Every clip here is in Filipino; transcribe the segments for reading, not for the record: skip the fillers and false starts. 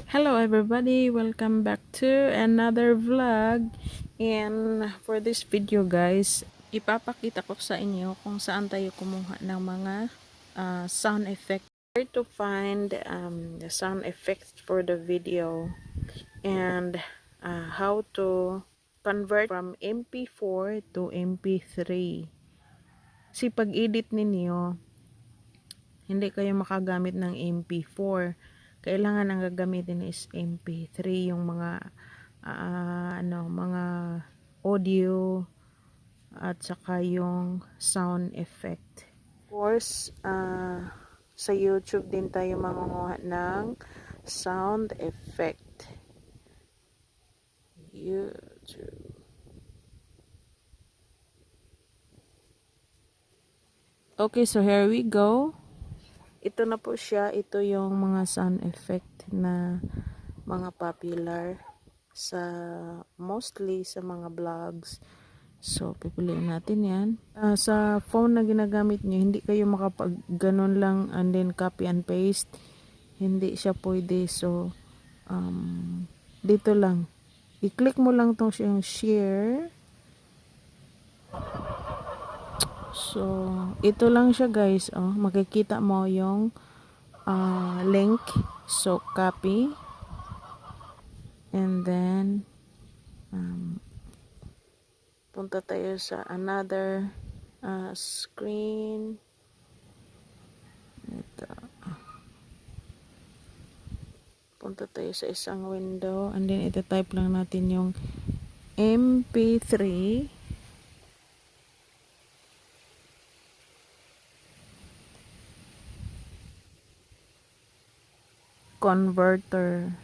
Hello everybody, welcome back to another vlog. And for this video guys, ipapakita ko sa inyo kung saan tayo kumuha ng mga sound effect. Where to find the sound effects for the video and how to convert from MP4 to MP3. Kasi pag edit ninyo, hindi kayo makagamit ng MP4. Kailangan ang gagamitin is MP3, yung mga mga audio at saka yung sound effect. Of course, sa YouTube din tayo mangunguha ng sound effect. YouTube. Okay, so here we go. Ito na po siya. Ito yung mga sound effect na mga popular sa mostly sa mga vlogs. So, pipiliin natin yan. Sa phone na ginagamit nyo, hindi kayo makapag ganun lang and then copy and paste. Hindi siya pwede. So, dito lang. I-click mo lang tong siyang share. So, ito lang siya guys. Oh, makikita mo yung link. So, copy. And then, punta tayo sa another screen. Ito. Punta tayo sa isang window. And then, ito type lang natin yung MP3. Converter.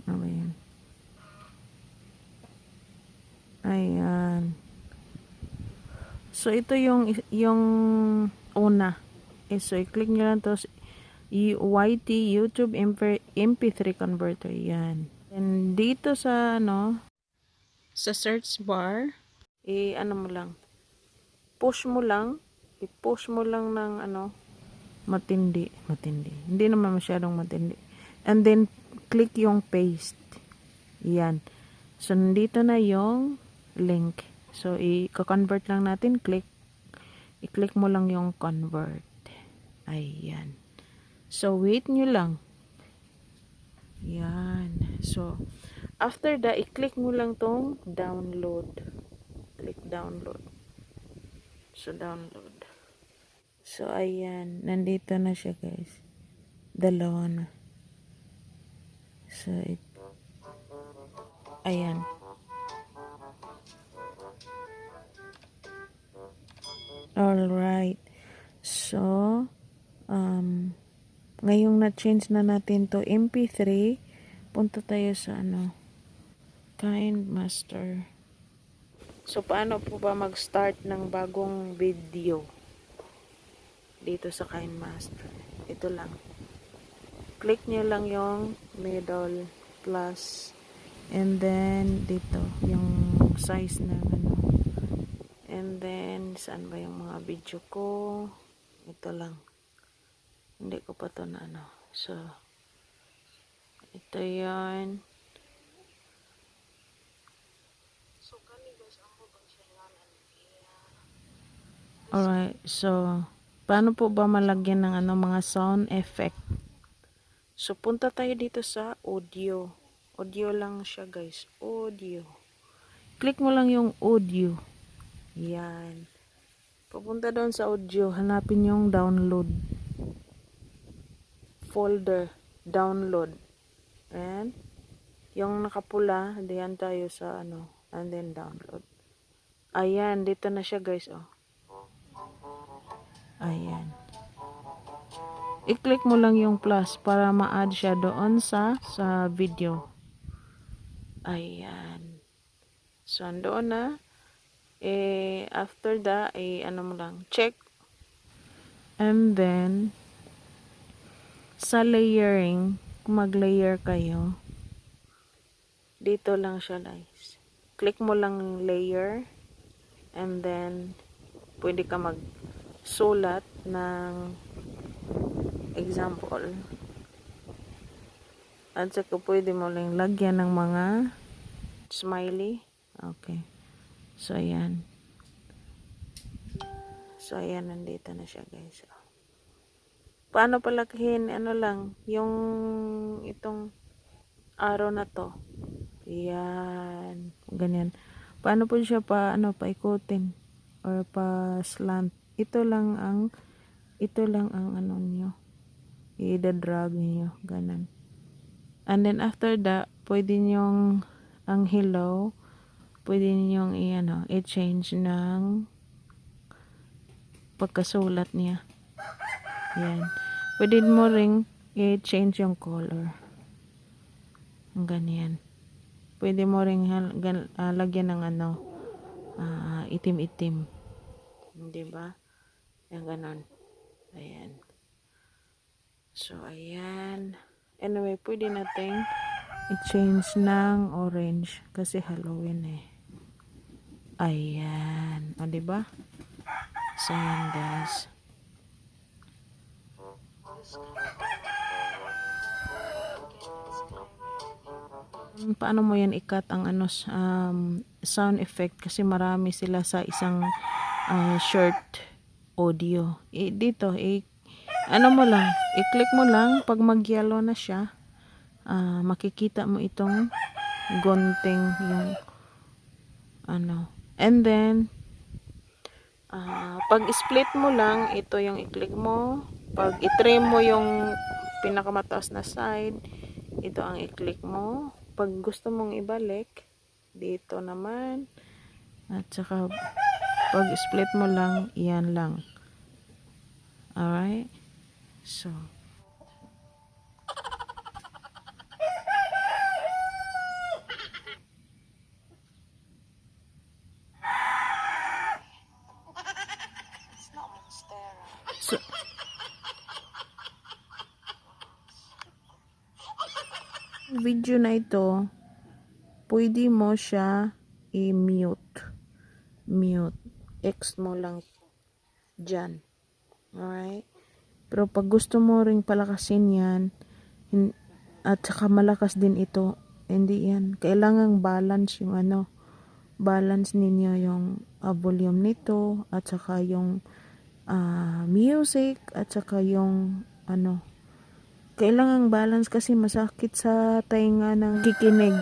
Ano yan? Ayan. So, ito yung una. So, i-click nyo lang to YT YouTube MP3 converter. Yan. And dito sa sa search bar, ano mo lang. I-push mo lang ng matindi. Hindi naman masyadong matindi. And then, click yung paste. Yan. So, nandito na yung link. So, i-convert lang natin. I-click mo lang yung convert. Ayan. So, wait nyo lang. Yan. So, after that, i-click mo lang tong download. Click download. So, download. So, ayan. Nandito na siya, guys. Dalawa na. So, ayan. Alright. So, ngayong na-change na natin to MP3, punta tayo sa Kinemaster. So, paano po ba mag-start ng bagong video dito sa Kinemaster? Ito lang. Click nyo lang yung middle plus and then dito yung size ng and then saan ba yung mga video ko? Ito lang. Hindi ko pa to na so ito yan. Alright, so paano po ba malagyan ng mga sound effect? So punta tayo dito sa audio. Audio lang siya guys. Audio. Click mo lang yung audio. Yan. Papunta doon sa audio. Hanapin yung download. Folder. Download. And yung nakapula, diyan tayo sa and then download. Ayan, dito na siya guys, oh. Ayan. I-click mo lang yung plus para ma-add siya doon sa video. Ayan. So, andoon na. After that, ano mo lang, check. And then, sa layering, kung mag-layer kayo, dito lang siya guys. Click mo lang layer. And then, pwede ka magsulat ng example. At saka pwede mo lang lagyan ng mga smiley. Okay. So, ayan. So, ayan. Nandito na siya, guys. Paano palakihin? Ano lang. Yung itong arrow na to. Ayan. Ganyan. Paano po siya paikutin? Or pa slant. Ito lang ang ano nyo. I-drag niyo. Ganun. And then, after that, pwede nyong ang hello, pwede ninyong i-change ng pagkasulat niya. Yan. Pwede mo ring i-change yung color. Ganyan. Pwede mo ring lagyan ng itim-itim. Diba? Yan, ganon. Ayan. So, ayan. Anyway, pwede nating i-change ng orange kasi Halloween eh. Ayan. O, diba? So, ayan, guys. Paano mo yan i-cut ang sound effect kasi marami sila sa isang short audio. Dito, ano mo lang, i-click mo lang pag mag-yellow na siya. Makikita mo itong gunting yung and then pag split mo lang, ito yung i-click mo. Pag i-trim mo yung pinakamataas na side, ito ang i-click mo. Pag gusto mong ibalik, dito naman. At saka pag split mo lang, yan lang. Alright? So, video na ito, pwede mo siya i-mute. X mo lang dyan. Alright? Pero pag gusto mo ring palakasin yan, at saka malakas din ito, hindi yan. Kailangang balance yung balance ninyo yung volume nito, at saka yung music, at saka yung kailangang balance kasi masakit sa tainga ng kikinig.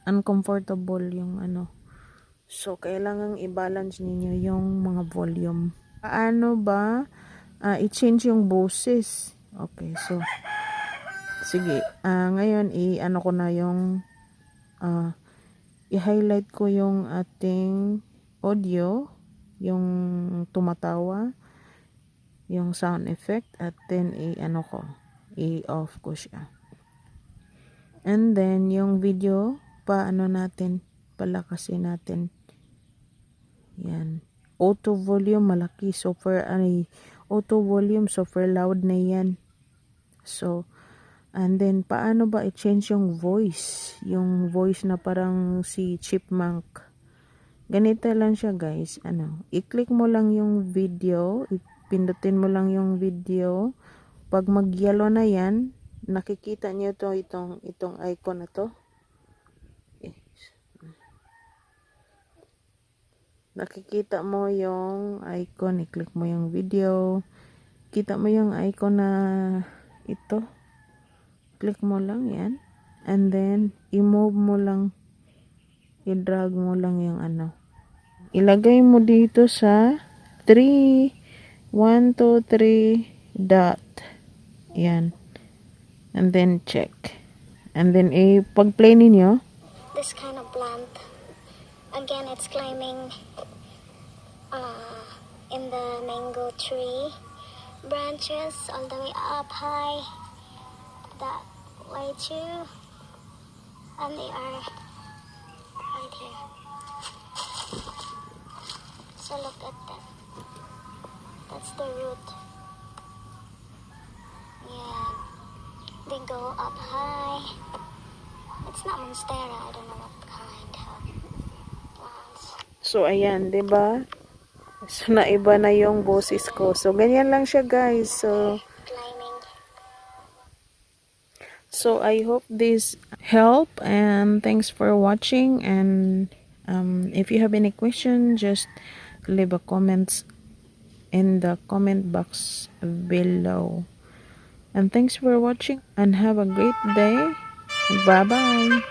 Uncomfortable yung So, kailangang i-balance ninyo yung mga volume. Paano ba i-change yung boses? Okay, so sige, ngayon ko na yung i-highlight ko yung ating audio, yung tumatawa, yung sound effect, at then i-off ko siya. And then yung video, palakasin natin. Yan. Auto volume malaki, auto volume super loud na yan. So, and then paano ba i-change yung voice? Yung voice na parang si Chipmunk. Ganito lang siya, guys. I-click mo lang yung video, pindutin mo lang yung video. Pag mag-yellow na yan, nakikita niyo itong icon na to. Nakikita mo yung icon, i-click mo yung video. Kita mo yung icon na ito. Click mo lang yan. And then, i-move mo lang, i-drag mo lang yung ilagay mo dito sa 3, 1, 2, 3 dot. Yan. And then check. And then pag-play ninyo. This kind of plant. Again, it's climbing in the mango tree branches all the way up high. That way too. And they are right here. So look at that. That's the root. Yeah. They go up high. It's not monstera. I don't know what kind of plants. So, ayan, 'di ba? So, naiba na yung boses ko. So, ganyan lang siya, guys. So, So I hope this help, and thanks for watching. And if you have any question, just leave a comments in the comment box below. And thanks for watching, and have a great day. Bye bye.